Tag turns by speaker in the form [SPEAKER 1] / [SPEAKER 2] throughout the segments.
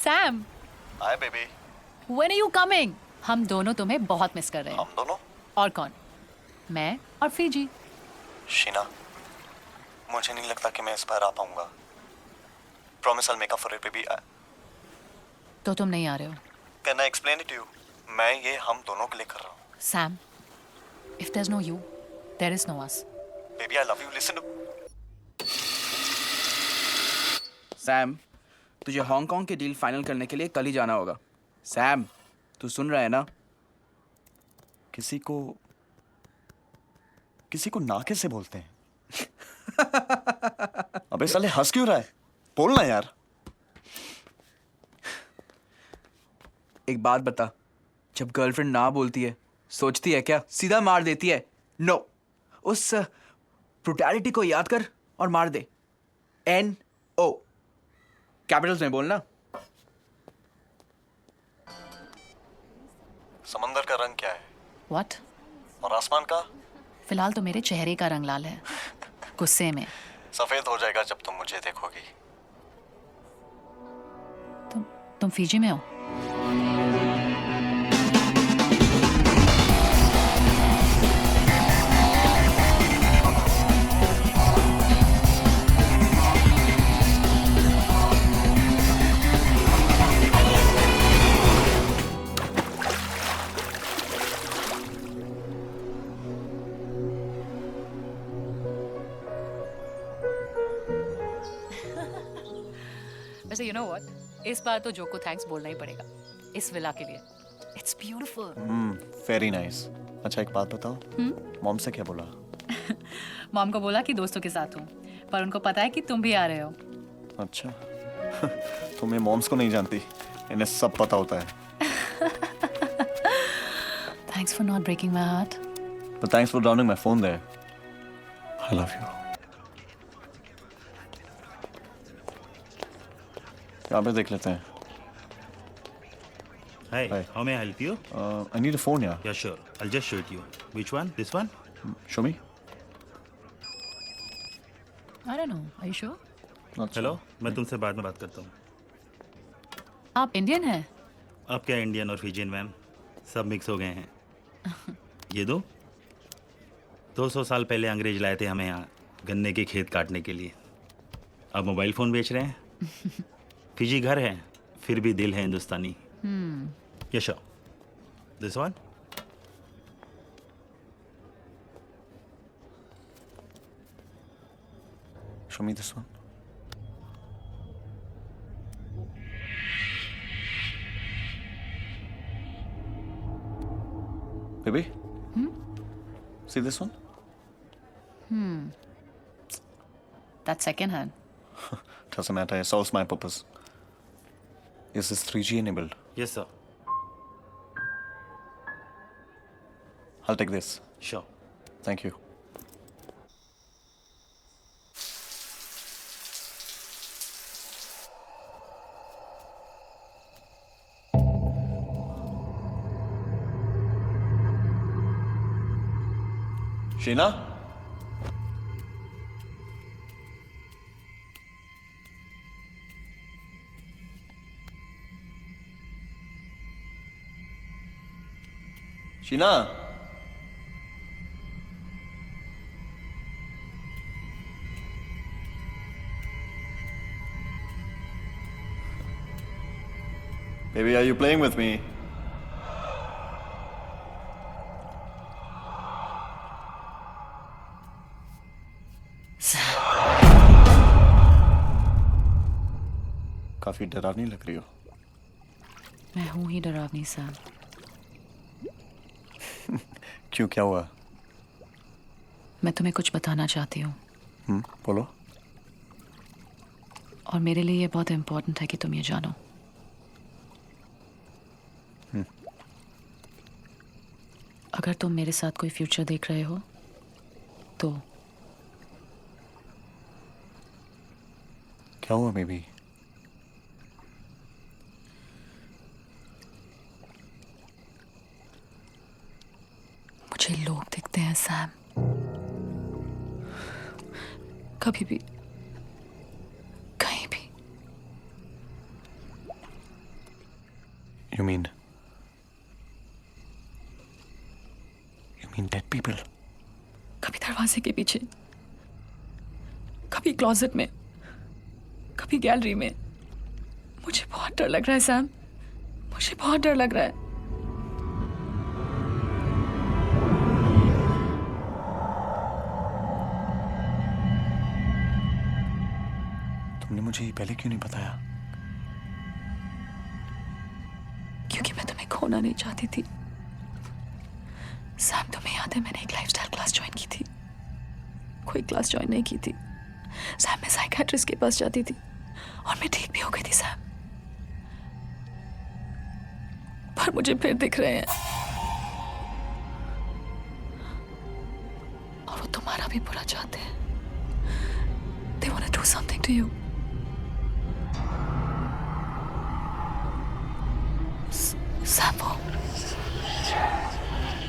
[SPEAKER 1] Sam,
[SPEAKER 2] hi baby.
[SPEAKER 1] When are you coming? हम दोनों तुम्हें बहुत मिस कर रहे हैं।
[SPEAKER 2] हम दोनों?
[SPEAKER 1] और कौन? मैं और फीजी।
[SPEAKER 2] शीना, मुझे नहीं लगता कि मैं इस बार आ पाऊंगा। Promise I make up for it baby.
[SPEAKER 1] तो तुम नहीं आ रहे हो?
[SPEAKER 2] Can I explain it to you? मैं ये हम दोनों के लिए कर रहा हूँ।
[SPEAKER 1] Sam, if there is no you, there is no us.
[SPEAKER 2] Baby I love you, listen to.
[SPEAKER 3] Sam, तुझे हांगकांग की डील फाइनल करने के लिए कल ही जाना होगा। सैम, तू सुन रहा है ना?
[SPEAKER 2] किसी को ना कैसे बोलते हैं? अबे साले हंस क्यों रहा है? बोलना यार।
[SPEAKER 3] एक बात बता, जब गर्लफ्रेंड ना बोलती है, सोचती है क्या सीधा मार देती है? नो, उस ब्रुटैलिटी को याद कर और मार दे। NO, कैपिटल्स में बोलना।
[SPEAKER 2] समंदर का रंग क्या है?
[SPEAKER 1] व्हाट?
[SPEAKER 2] और आसमान का?
[SPEAKER 1] फिलहाल तो मेरे चेहरे का रंग लाल है, गुस्से में।
[SPEAKER 2] सफेद हो जाएगा जब तुम मुझे देखोगी।
[SPEAKER 1] तुम फीजी में हो? वैसे यू नो व्हाट, इस बार तो जो को थैंक्स बोलना ही पड़ेगा इस विला के लिए। It's beautiful.
[SPEAKER 2] Very nice. अच्छा एक बात बताओ, मॉम से क्या बोला?
[SPEAKER 1] मॉम को बोला कि दोस्तों के साथ हूँ, पर उनको पता है कि तुम भी आ रहे हो।
[SPEAKER 2] अच्छा। तुम्हें मॉम्स को नहीं जानती, इन्हें सब पता होता है।
[SPEAKER 1] Thanks for not breaking my heart.
[SPEAKER 2] But thanks for drowning my phone there. I love you. यहाँ पे देख लेते हैं।
[SPEAKER 4] Hi,
[SPEAKER 2] Hi.
[SPEAKER 4] how may I help you?
[SPEAKER 2] I need a phone, yeah.
[SPEAKER 4] Yeah, sure. I'll just show it you. Which one? This one?
[SPEAKER 2] Show me.
[SPEAKER 1] I don't know. Are you sure?
[SPEAKER 2] अच्छा।
[SPEAKER 4] Hello, मैं तुमसे बाद में बात करता हूँ।
[SPEAKER 1] आप Indian हैं?
[SPEAKER 4] अब क्या इंडियन और फिजियन मैम, सब मिक्स हो गए हैं। ये दो 200 साल पहले अंग्रेज लाए थे हमें यहाँ गन्ने के खेत काटने के लिए। अब मोबाइल फ़ोन बेच रहे हैं। फिजी घर है, फिर भी दिल है Hindustani. Yes sir. This one?
[SPEAKER 2] Show me this one. Baby? See this one?
[SPEAKER 1] That's second hand.
[SPEAKER 2] Doesn't matter, it solves my purpose. Is this 3G enabled?
[SPEAKER 4] Yes sir.
[SPEAKER 2] I'll take this.
[SPEAKER 4] Sure.
[SPEAKER 2] Thank you. Sheena? Sheena? Baby, are you playing with me? काफी डरावनी लग रही हो।
[SPEAKER 1] मैं हूँ ही डरावनी Sam.
[SPEAKER 2] क्यों, क्या हुआ?
[SPEAKER 1] मैं तुम्हें कुछ बताना चाहती हूँ,
[SPEAKER 2] बोलो।
[SPEAKER 1] और मेरे लिए ये बहुत इम्पोर्टेंट है कि तुम ये जानो। अगर तुम मेरे साथ कोई फ्यूचर देख रहे हो तो
[SPEAKER 2] क्या हुआ बेबी?
[SPEAKER 1] मुझे लोग दिखते हैं सैम, कभी भी, कहीं भी।
[SPEAKER 2] You mean dead people?
[SPEAKER 1] कभी दरवाजे के पीछे, कभी क्लोजेट में, कभी गैलरी में। मुझे बहुत डर लग रहा है सैम, मुझे बहुत डर लग रहा है।
[SPEAKER 2] तुमने मुझे ये पहले क्यों नहीं बताया?
[SPEAKER 1] क्योंकि मैं तुम्हें खोना नहीं चाहती थी। सैम, तुम्हें याद है मैंने एक लाइफस्टाइल क्लास ज्वाइन की थी? कोई क्लास ज्वाइन नहीं की थी। सैम, मैं साइकियाट्रिस्ट के पास जाती थी और मैं ठीक भी हो गई थी सैम। पर मुझे फिर दिख रहे हैं और वो तुम्हारा भी बुरा चाहते हैं। They want to do something to you.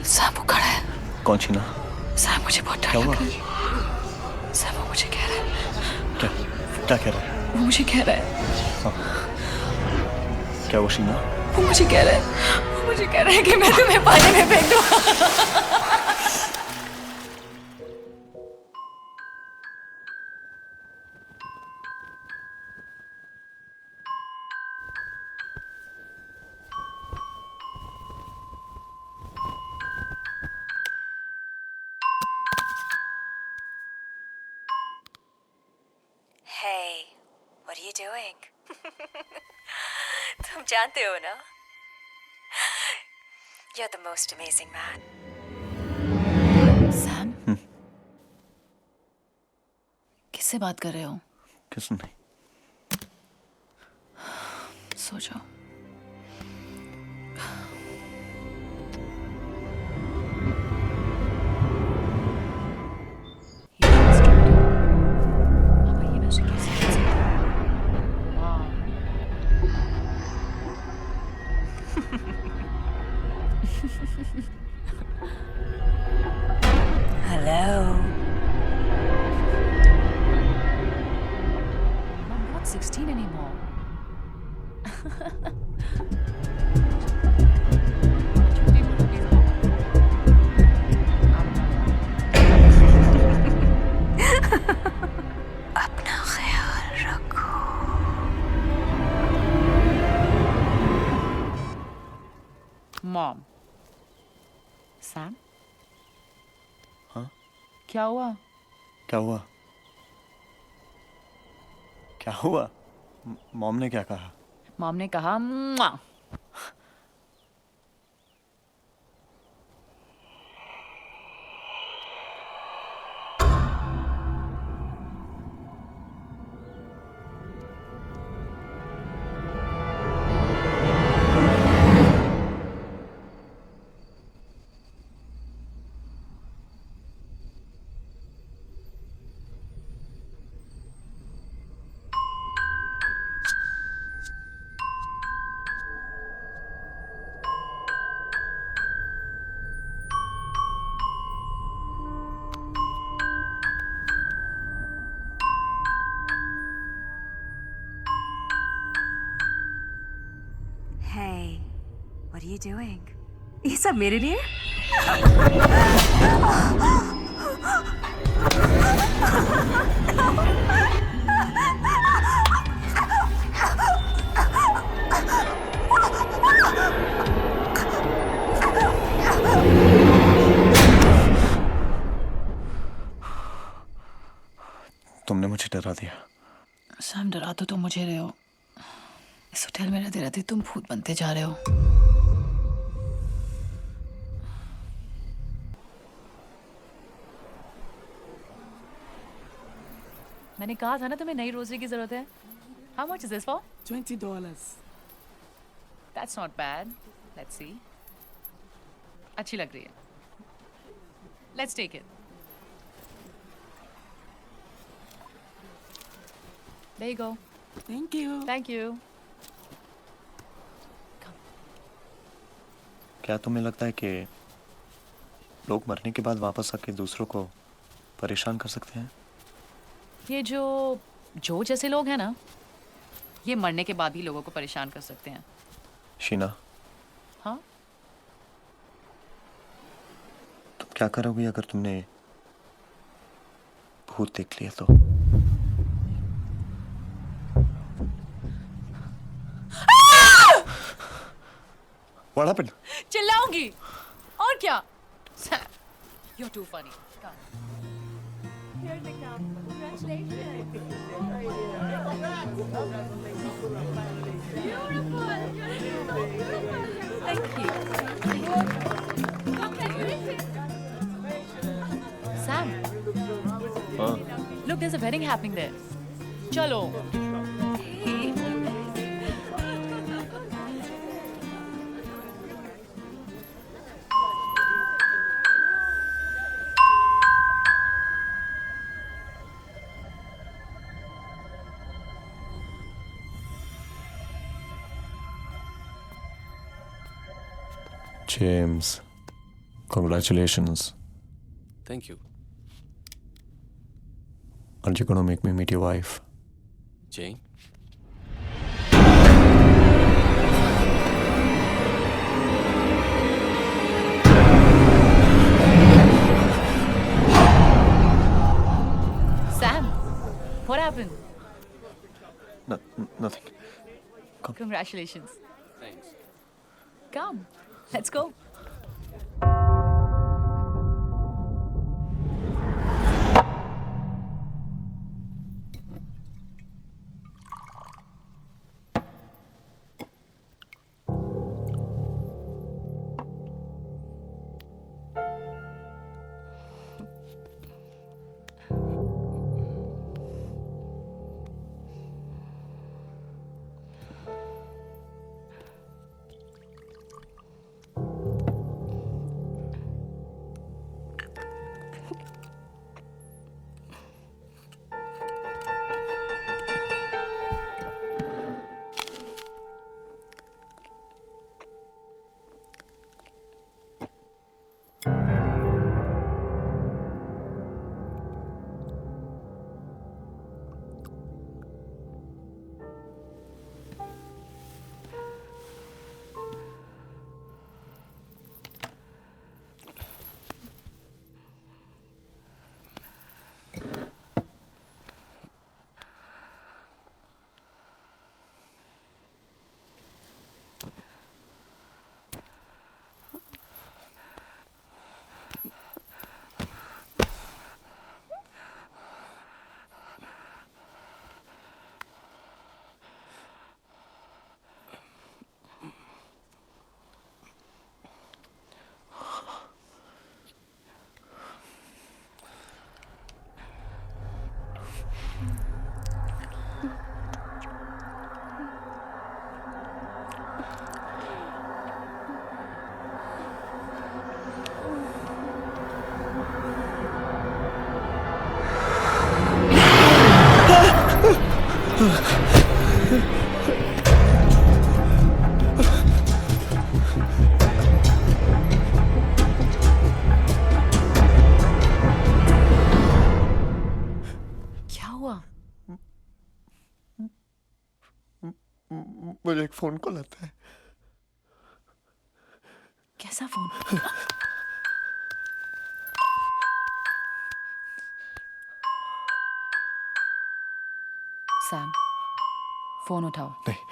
[SPEAKER 1] Sam वो खड़ा है।
[SPEAKER 2] कौन शीना?
[SPEAKER 1] सैम, मुझे बहुत डर
[SPEAKER 2] क्या
[SPEAKER 1] लग
[SPEAKER 2] हुआ?
[SPEAKER 1] रहा है। सैम, वो मुझे कह रहा है।
[SPEAKER 2] क्या कह रहा है?
[SPEAKER 1] वो मुझे कह रहा है।
[SPEAKER 2] क्या वो शीना?
[SPEAKER 1] वो मुझे कह रहा है। वो मुझे कह रहा है कि मैं तुम्हें पानी में फेंक दूँ।
[SPEAKER 5] Hey, what are you doing? तुम जानते हो ना? You're the most amazing man.
[SPEAKER 1] Sam, किससे बात कर रहे हो?
[SPEAKER 2] किस नहीं?
[SPEAKER 1] सो जाओ।
[SPEAKER 5] Hello.
[SPEAKER 1] I'm not 16 anymore.
[SPEAKER 5] अपना ख्याल रखो।
[SPEAKER 1] Mom. Sam?
[SPEAKER 2] हाँ?
[SPEAKER 1] क्या हुआ?
[SPEAKER 2] क्या हुआ? क्या हुआ? मॉम ने क्या कहा?
[SPEAKER 1] मॉम ने कहा "मुआ"।
[SPEAKER 5] Hey, what are you doing? ये सब मेरे लिए?
[SPEAKER 2] तुमने मुझे डरा दिया।
[SPEAKER 1] सैम, डरा तो तुम मुझे रहे हो। इस होटल में रहते रहते तुम भूत बनते जा रहे हो। मैंने कहा था ना तुम्हें नई रोजरी की जरूरत है। How much is this for?
[SPEAKER 6] $20.
[SPEAKER 1] That's not bad. Let's see. अच्छी लग रही है। Let's take it. There you go.
[SPEAKER 6] Thank you.
[SPEAKER 1] Thank you.
[SPEAKER 2] क्या तुम्हें लगता है कि लोग मरने के बाद वापस आके दूसरों को परेशान कर सकते हैं?
[SPEAKER 1] ये जो जैसे लोग हैं ना, ये मरने के बाद ही लोगों को परेशान कर सकते हैं।
[SPEAKER 2] शीना,
[SPEAKER 1] हाँ?
[SPEAKER 2] तुम क्या करोगी अगर तुमने भूत देख लिया तो? What happened?
[SPEAKER 1] चिल्लाऊंगी और क्या? Sam, you're too funny. Come. Thank you. Sam,
[SPEAKER 2] हाँ.
[SPEAKER 1] look, there's a wedding happening there. Chalo.
[SPEAKER 2] James, congratulations.
[SPEAKER 7] Thank you.
[SPEAKER 2] Aren't you gonna make me meet your wife?
[SPEAKER 7] Jane?
[SPEAKER 1] Sam, what happened?
[SPEAKER 2] Nothing.
[SPEAKER 1] Congratulations.
[SPEAKER 7] Thanks.
[SPEAKER 1] Come, let's go. क्या हुआ?
[SPEAKER 2] मुझे एक phone call आता है.
[SPEAKER 1] कैसा phone? Sam, phone उठाओ.
[SPEAKER 2] नहीं.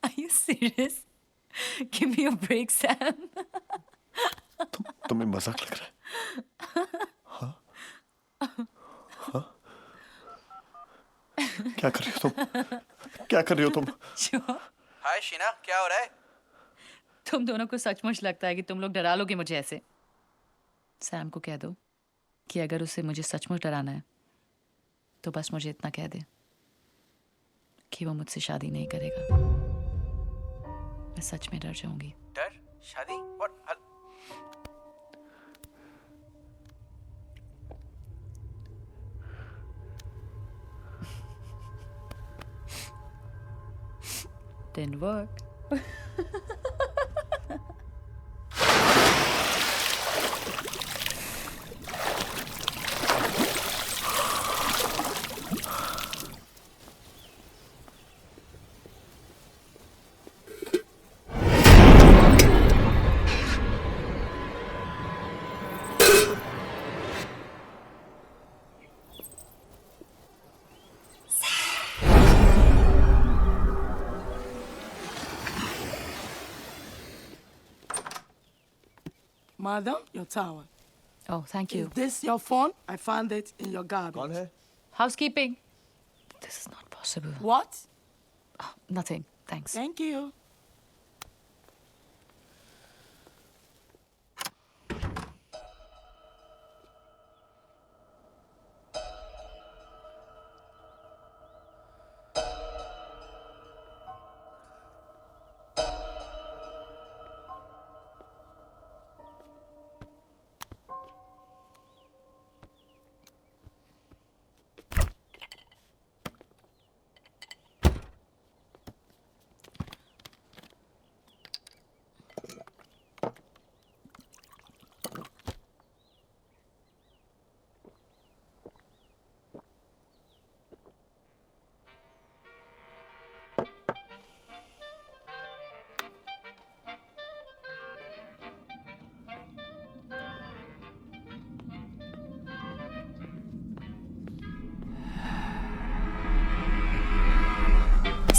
[SPEAKER 1] Are you serious? Give me a break, Sam.
[SPEAKER 2] तुम्हें मजाक लग रहा है? हाँ? हाँ? क्या कर रही हो तुम? क्या कर रही हो तुम?
[SPEAKER 1] Sure.
[SPEAKER 3] हाय शीना, क्या हो रहा है?
[SPEAKER 1] तुम दोनों को सचमुच लगता है कि तुम लोग डरा लोगे मुझे ऐसे? सैम को कह दो कि अगर उसे मुझे सचमुच डराना है तो बस मुझे इतना कह दे. कि वो मुझसे शादी नहीं करेगा। मैं सच में डर जाऊंगी।
[SPEAKER 3] डर? शादी? What?
[SPEAKER 1] Didn't work.
[SPEAKER 6] Madam, your towel.
[SPEAKER 1] Oh, thank
[SPEAKER 6] Is
[SPEAKER 1] you.
[SPEAKER 6] this your phone? I found it in your garbage.
[SPEAKER 1] Housekeeping. This is not possible.
[SPEAKER 6] What?
[SPEAKER 1] Oh, nothing. Thanks.
[SPEAKER 6] Thank you.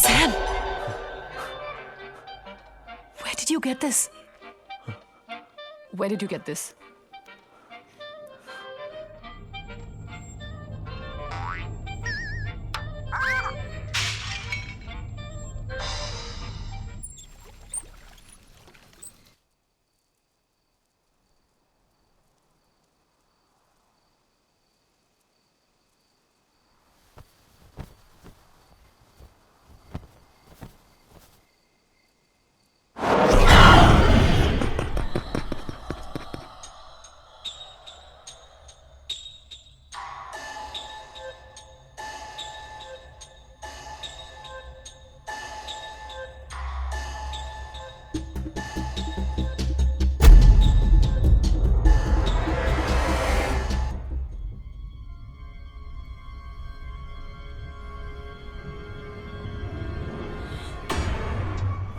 [SPEAKER 1] Sam! Where did you get this? Where did you get this?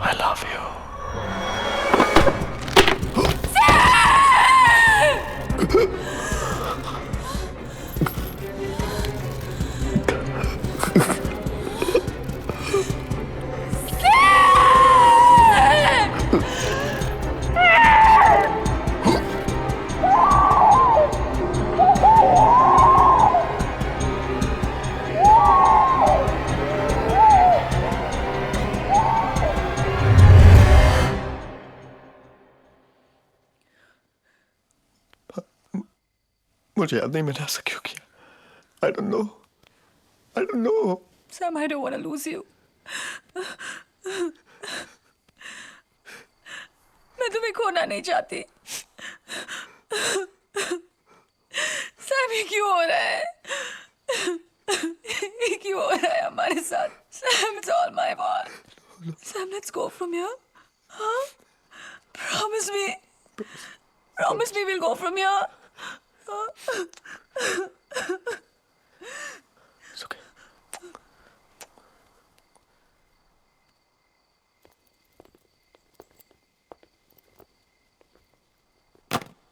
[SPEAKER 2] I love you. मुझे याद नहीं मैंने ऐसा क्यों किया। I don't know. I don't know.
[SPEAKER 1] Sam, I don't want to lose you. मैं तुम्हें खोना नहीं चाहती। Sam, ये क्यों हो रहा है? ये क्यों हो रहा है हमारे साथ? Sam, it's all my fault. Sam, let's go from here. Huh? Promise me. Promise me we'll go from here.
[SPEAKER 2] It's okay.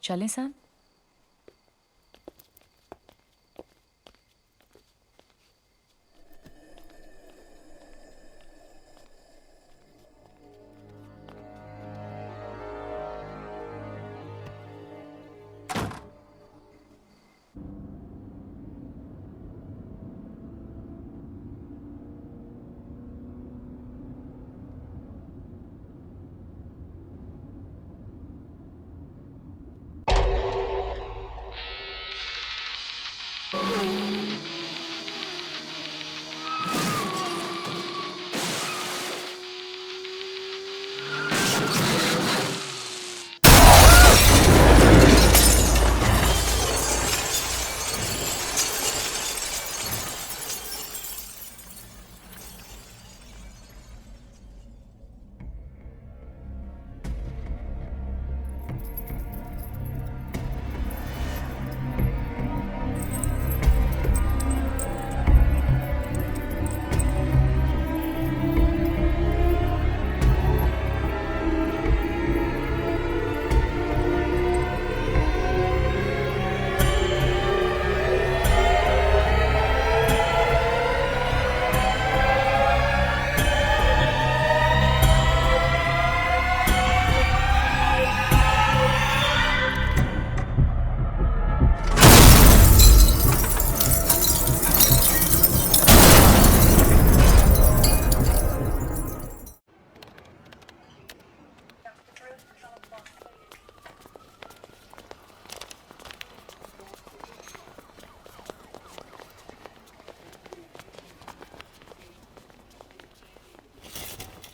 [SPEAKER 1] चलें सैम?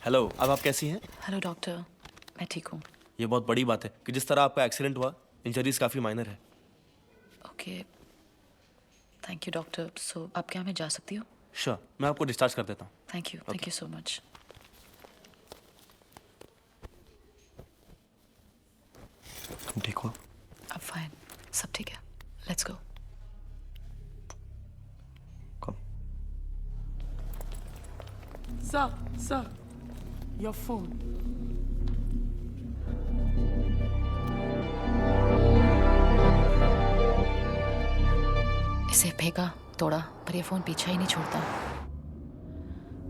[SPEAKER 8] हेलो, अब आप कैसी हैं?
[SPEAKER 1] हेलो डॉक्टर, मैं ठीक हूँ.
[SPEAKER 8] ये बहुत बड़ी बात है कि जिस तरह आपका एक्सीडेंट हुआ, इंजरीज काफ़ी माइनर है.
[SPEAKER 1] Okay, thank you doctor. So अब क्या मैं जा सकती हूँ?
[SPEAKER 8] श्योर, मैं आपको डिस्चार्ज कर देता हूँ.
[SPEAKER 1] Thank you so much.
[SPEAKER 2] तुम ठीक हो?
[SPEAKER 1] अब फाइन, सब ठीक है. Let's go.
[SPEAKER 2] Come.
[SPEAKER 6] Sir, your phone.
[SPEAKER 1] इसे फेंका, तोड़ा, पर ये फोन पीछा ही नहीं छोड़ता.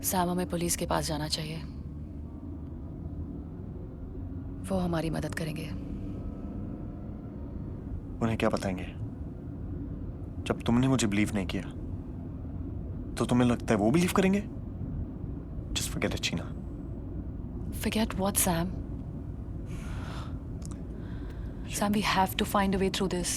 [SPEAKER 1] सैम, हमें पुलिस के पास जाना चाहिए. वो हमारी मदद करेंगे.
[SPEAKER 2] उन्हें क्या बताएंगे? जब तुमने मुझे बिलीव नहीं किया तो तुम्हें लगता है वो बिलीव करेंगे? Just forget it, Sheena.
[SPEAKER 1] Forget what, Sam? Sam, we have to find a way through this.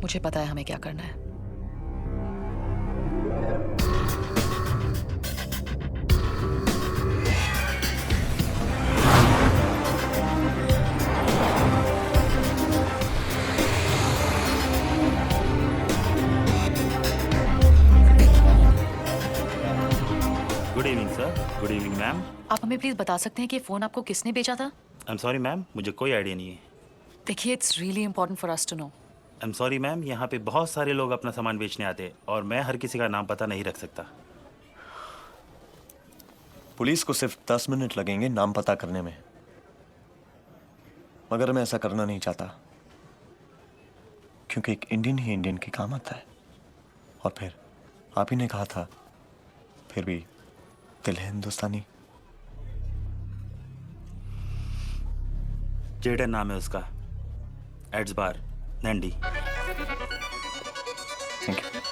[SPEAKER 1] मुझे पता है हमें क्या करना है.
[SPEAKER 4] Good evening sir. Good evening ma'am.
[SPEAKER 1] आप हमें प्लीज बता सकते हैं कि फोन आपको किसने बेचा था?
[SPEAKER 4] आई एम सॉरी मैम, मुझे कोई आइडिया नहीं है.
[SPEAKER 1] देखिए, it's really important for us to know.
[SPEAKER 4] I am sorry ma'am, यहाँ पे बहुत सारे लोग अपना सामान बेचने आते हैं और मैं हर किसी का नाम पता नहीं रख सकता.
[SPEAKER 2] पुलिस को सिर्फ 10 मिनट लगेंगे नाम पता करने में, मगर मैं ऐसा करना नहीं चाहता क्योंकि एक इंडियन ही इंडियन के काम आता है. और फिर आप ही ने कहा था, फिर भी दिल है हिंदुस्तानी.
[SPEAKER 4] जेडन नाम है उसका. एड्स बार, नंडी.
[SPEAKER 2] Thank you.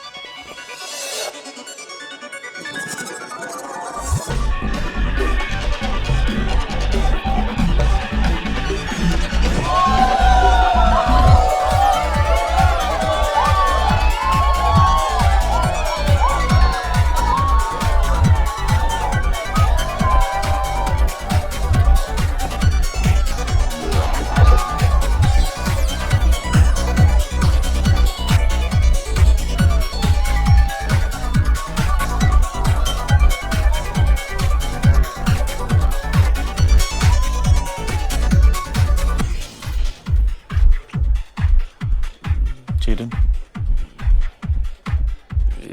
[SPEAKER 2] Jaden,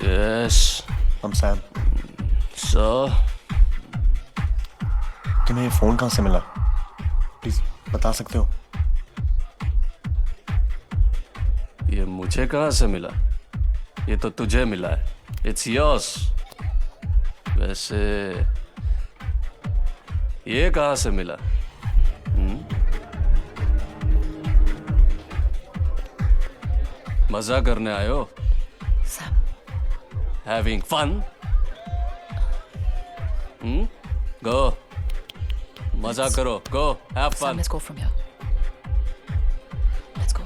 [SPEAKER 7] Yes.
[SPEAKER 2] I'm Sam.
[SPEAKER 7] So,
[SPEAKER 2] तुम्हें ये फोन कहाँ से मिला? प्लीज बता सकते हो?
[SPEAKER 7] ये मुझे कहाँ से मिला? ये तो तुझे मिला है. It's yours. वैसे ये कहाँ से मिला? मजा करने आए हो?
[SPEAKER 1] Sam,
[SPEAKER 7] Having fun? Go. मजा करो. Go. Have
[SPEAKER 1] Sam,
[SPEAKER 7] fun.
[SPEAKER 1] let's go from here. Let's go.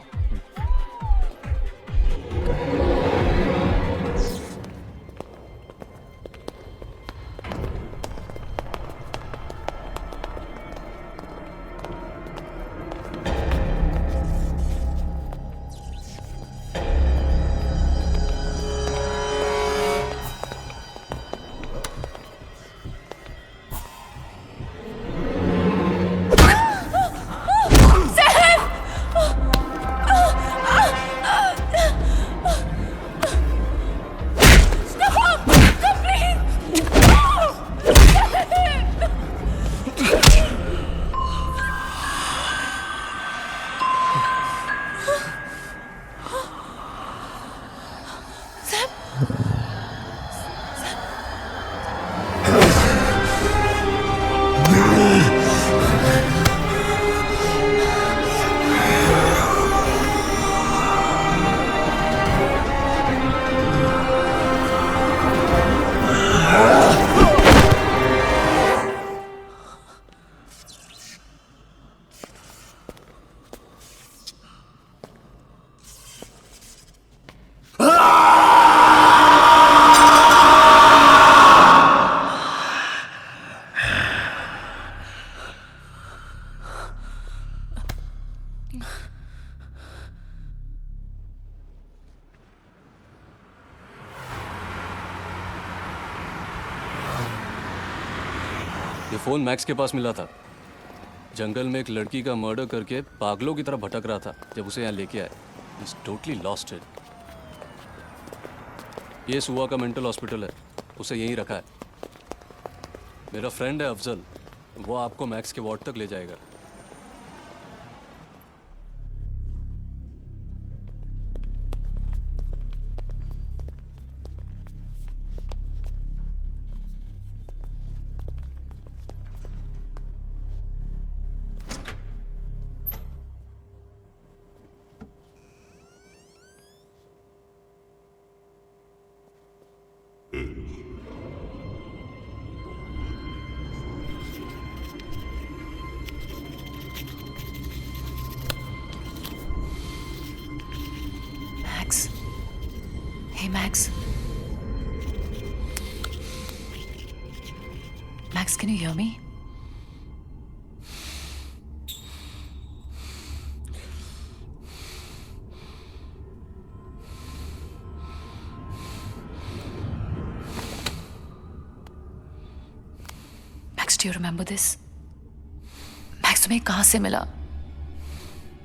[SPEAKER 7] Phone max के पास मिला था। जंगल में एक लड़की का मर्डर करके पागलों की तरह भटक रहा था जब उसे यहाँ लेके आए। He's totally lost it. ये सुआ का मेंटल हॉस्पिटल है, उसे यहीं रखा है। मेरा फ्रेंड है अफजल, वो आपको मैक्स के वार्ड तक ले जाएगा।
[SPEAKER 1] Max. Hey, Max. Max, can you hear me? Max, do you remember this? Max, तुम्हें कहाँ से मिला?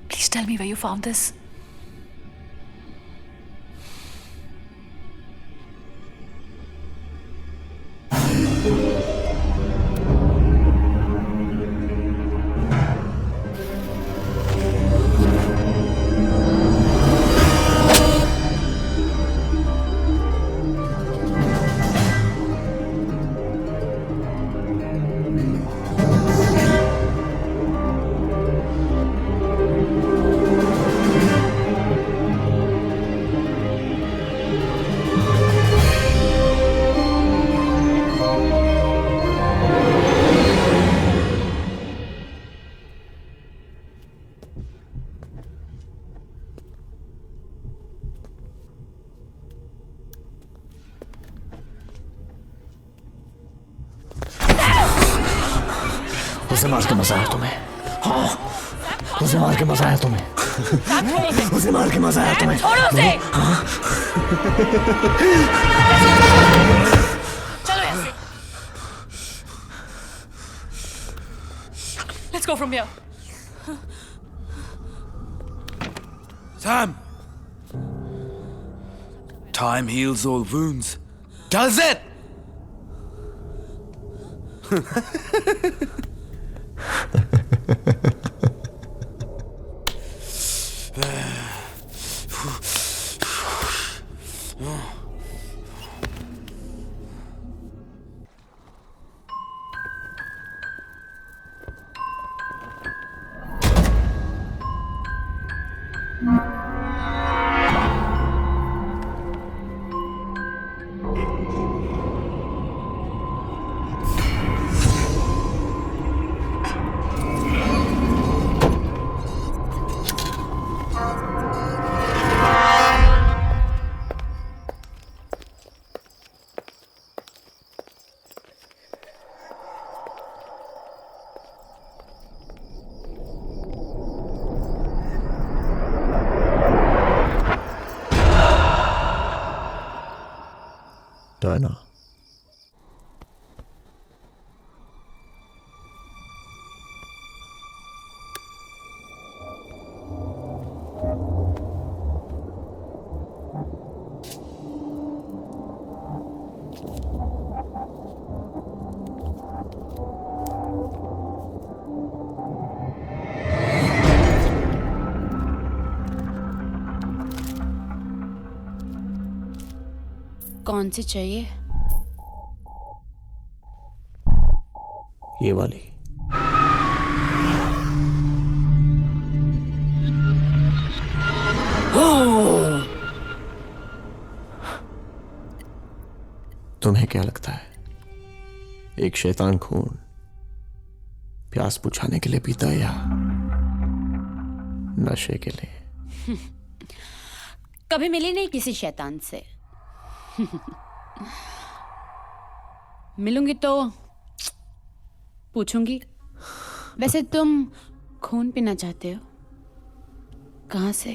[SPEAKER 1] Please tell me where you found this.
[SPEAKER 2] उसे मार के मजा आया तुम्हें? हाँ, उसे मार के मजा आया तुम्हें? उसे मार के मजा आया तुम्हें?
[SPEAKER 1] छोड़ो उसे! चलो यहाँ से। Let's go from here.
[SPEAKER 3] Sam! Time heals all wounds. Does it?
[SPEAKER 2] Diana,
[SPEAKER 9] कौन सी चाहिए?
[SPEAKER 2] ये वाली। तुम्हें क्या लगता है एक शैतान खून प्यास बुझाने के लिए पीता है या नशे के लिए?
[SPEAKER 9] कभी मिली नहीं किसी शैतान से। मिलूंगी तो पूछूंगी। वैसे तुम खून पीना चाहते हो? कहाँ से?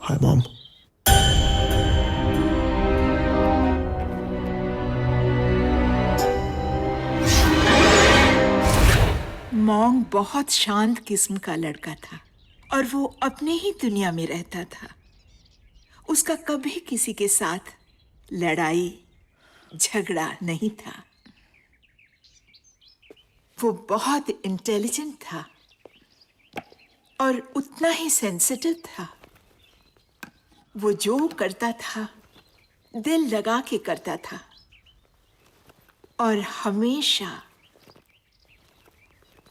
[SPEAKER 2] Hi, Mom.
[SPEAKER 10] मॉन्ग बहुत शांत किस्म का लड़का था और वो अपने ही दुनिया में रहता था। उसका कभी किसी के साथ लड़ाई झगड़ा नहीं था। वो बहुत इंटेलिजेंट था और उतना ही सेंसिटिव था। वो जो करता था दिल लगा के करता था और हमेशा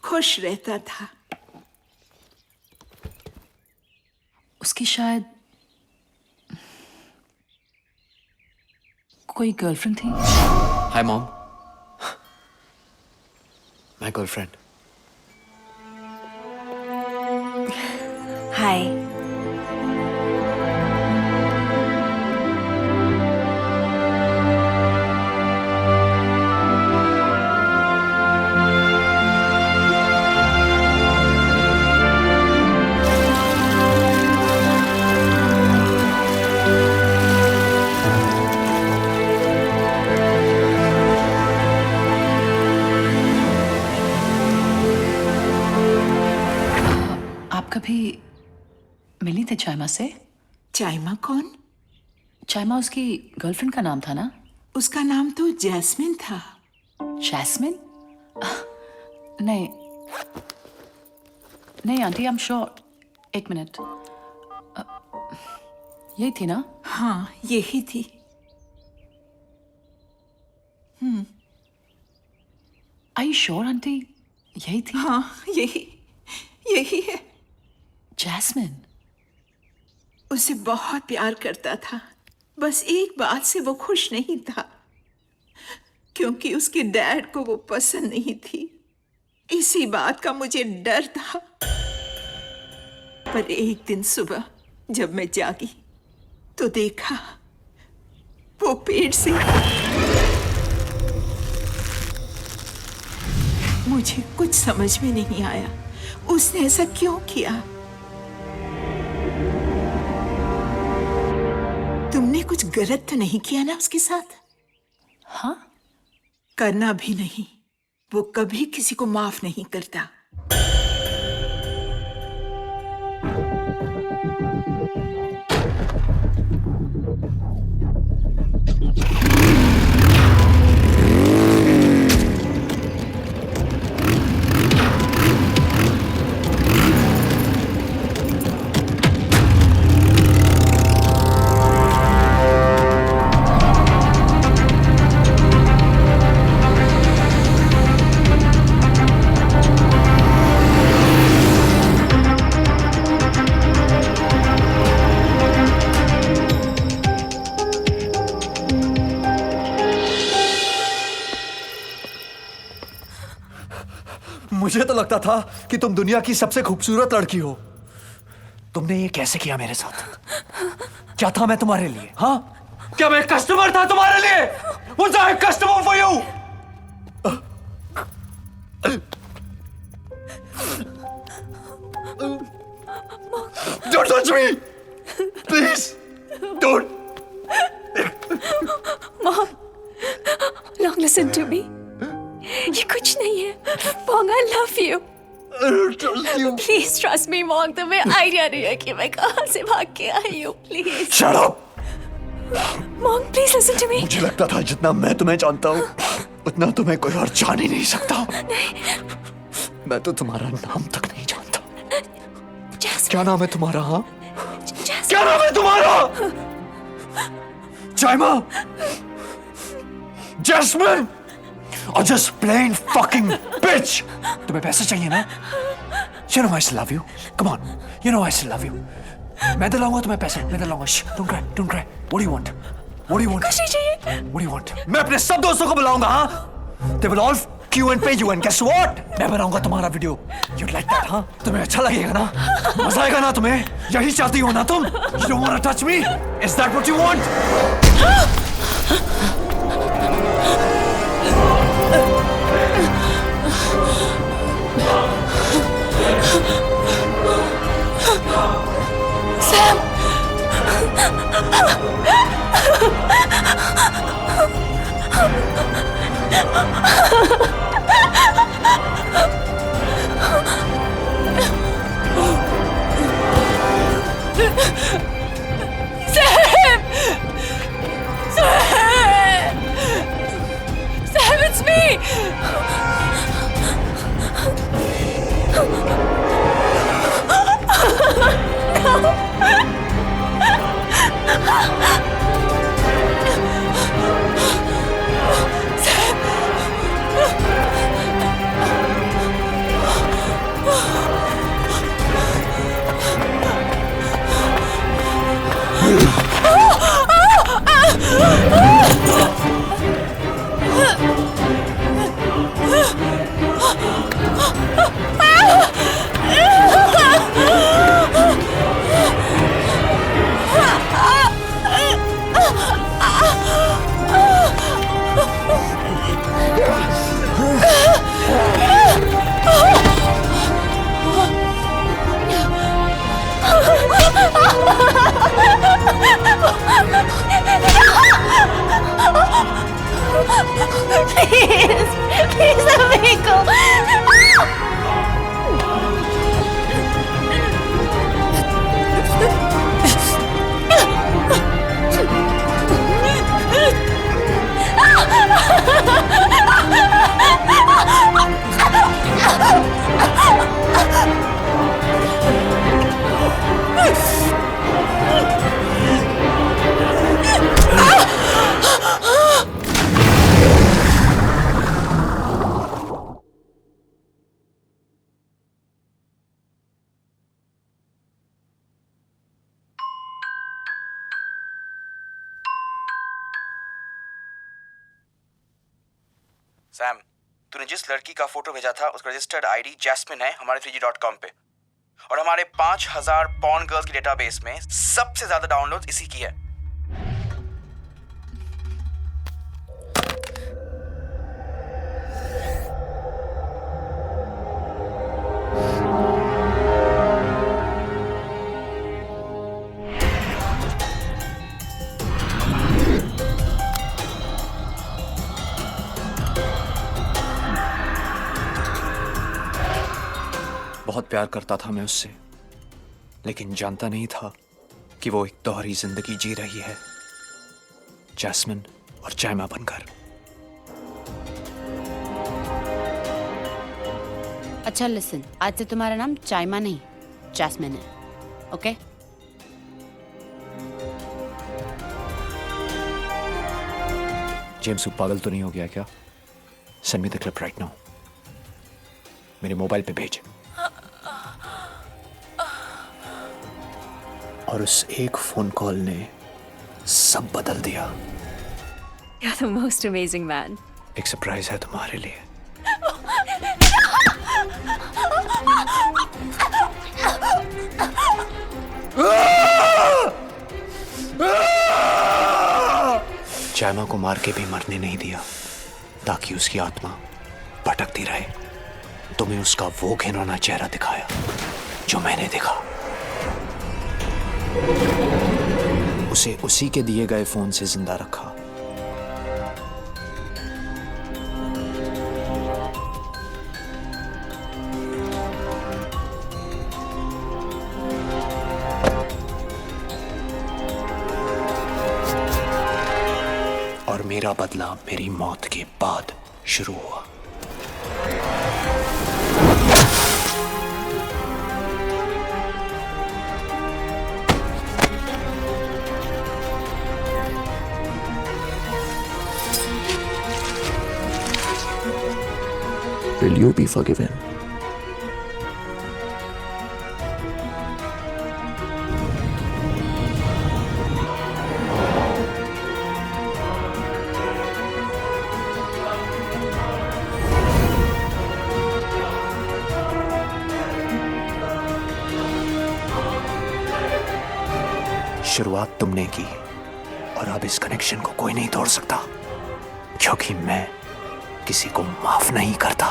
[SPEAKER 10] खुश रहता था।
[SPEAKER 1] उसकी शायद कोई गर्लफ्रेंड थी।
[SPEAKER 3] Hi mom, my girlfriend.
[SPEAKER 5] Hi.
[SPEAKER 1] आप कभी मिली थी चाइमा से?
[SPEAKER 10] चाइमा कौन?
[SPEAKER 1] चाइमा उसकी गर्लफ्रेंड का नाम था ना?
[SPEAKER 10] उसका नाम तो जैस्मिन था।
[SPEAKER 1] जैस्मिन? नहीं नहीं आंटी, आई एम श्योर। एक मिनट, यही थी ना?
[SPEAKER 10] हाँ, यही थी।
[SPEAKER 1] आई श्योर आंटी, यही थी?
[SPEAKER 10] हाँ, यही है।
[SPEAKER 1] जैस्मिन?
[SPEAKER 10] उसे बहुत प्यार करता था। बस एक बात से वो खुश नहीं था, क्योंकि उसके डैड को वो पसंद नहीं थी। इसी बात का मुझे डर था। पर एक दिन सुबह जब मैं जागी तो देखा वो पेड़ से। मुझे कुछ समझ में नहीं आया, उसने ऐसा क्यों किया। तुमने कुछ गलत तो नहीं किया ना उसके साथ?
[SPEAKER 1] हाँ?
[SPEAKER 10] करना भी नहीं। वो कभी किसी को माफ नहीं करता।
[SPEAKER 3] मुझे तो लगता था कि तुम दुनिया की सबसे खूबसूरत लड़की हो। तुमने ये कैसे किया मेरे साथ? क्या था मैं तुम्हारे लिए? हाँ, क्या मैं कस्टमर था तुम्हारे लिए? Was I a customer for you? Don't touch me, please. Don't.
[SPEAKER 5] Mom, Long, listen to me. ये कुछ नहीं है। Mom, I love you.
[SPEAKER 3] I don't trust you.
[SPEAKER 5] Please trust me, Mom. तुम्हें आइडिया नहीं है कि मैं कहाँ से भाग के आई हूँ। Please.
[SPEAKER 3] Shut up.
[SPEAKER 5] Mom, please listen to me.
[SPEAKER 3] मुझे लगता था जितना मैं तुम्हें जानता हूँ उतना तुम्हें कोई और जान ही नहीं सकता। मैं तो तुम्हारा नाम तक नहीं जानता।
[SPEAKER 5] Jasmine.
[SPEAKER 3] क्या नाम है तुम्हारा? हाँ,
[SPEAKER 5] Jasmine.
[SPEAKER 3] क्या नाम है तुम्हारा? जायमा, जैस्मिन, और just plain fucking bitch. तुम्हें पैसे चाहिए ना? You know I still love you. Come on, you know I still love you. मैं दिलाऊंगा तुम्हें पैसे, मैं दिलाऊंगा। Shh, don't cry, don't cry. What do you want? What do you want?
[SPEAKER 5] कुछ नहीं चाहिए।
[SPEAKER 3] What do you want? मैं अपने सब दोस्तों को बुलाऊंगा, हाँ? They will all queue and pay you, and guess what? मैं बनाऊंगा तुम्हारा वीडियो। You'd like that, हाँ? तुम्हें अच्छा लगेगा ना? मजा आएगा ना तुम्हें? यही चाहती हो ना तुम? You don't want to touch me? Is that what you want?
[SPEAKER 5] Sam. Sam, it's me. Please let me go.
[SPEAKER 3] Sam, तूने जिस लड़की का फोटो भेजा था उसका रजिस्टर्ड आईडी जैस्मिन है हमारे 3g.com पे, और हमारे 5000 पॉर्न गर्ल्स की डेटाबेस में सबसे ज्यादा डाउनलोड इसी की है। बहुत प्यार करता था मैं उससे, लेकिन जानता नहीं था कि वो एक दोहरी जिंदगी जी रही है, जैस्मिन और जायमा बनकर।
[SPEAKER 9] अच्छा लिसन, आज से तुम्हारा नाम जायमा नहीं जैस्मिन है, ओके?
[SPEAKER 3] जेम्स, पागल तो नहीं हो गया क्या? Send me the clip right now. मेरे मोबाइल पे भेज। और उस एक फोन कॉल ने सब बदल दिया।
[SPEAKER 5] You're the most amazing man.
[SPEAKER 3] एक सरप्राइज है तुम्हारे लिए। जैमा को मार के भी मरने नहीं दिया ताकि उसकी आत्मा भटकती रहे। तुम्हें उसका वो घिनौना चेहरा दिखाया जो मैंने देखा। उसे उसी के दिए गए फोन से जिंदा रखा। और मेरा बदला मेरी मौत के बाद शुरू हुआ।
[SPEAKER 7] Will you be forgiven?
[SPEAKER 3] शुरुआत तुमने की और अब इस कनेक्शन को कोई नहीं तोड़ सकता, क्योंकि मैं किसी को माफ नहीं करता।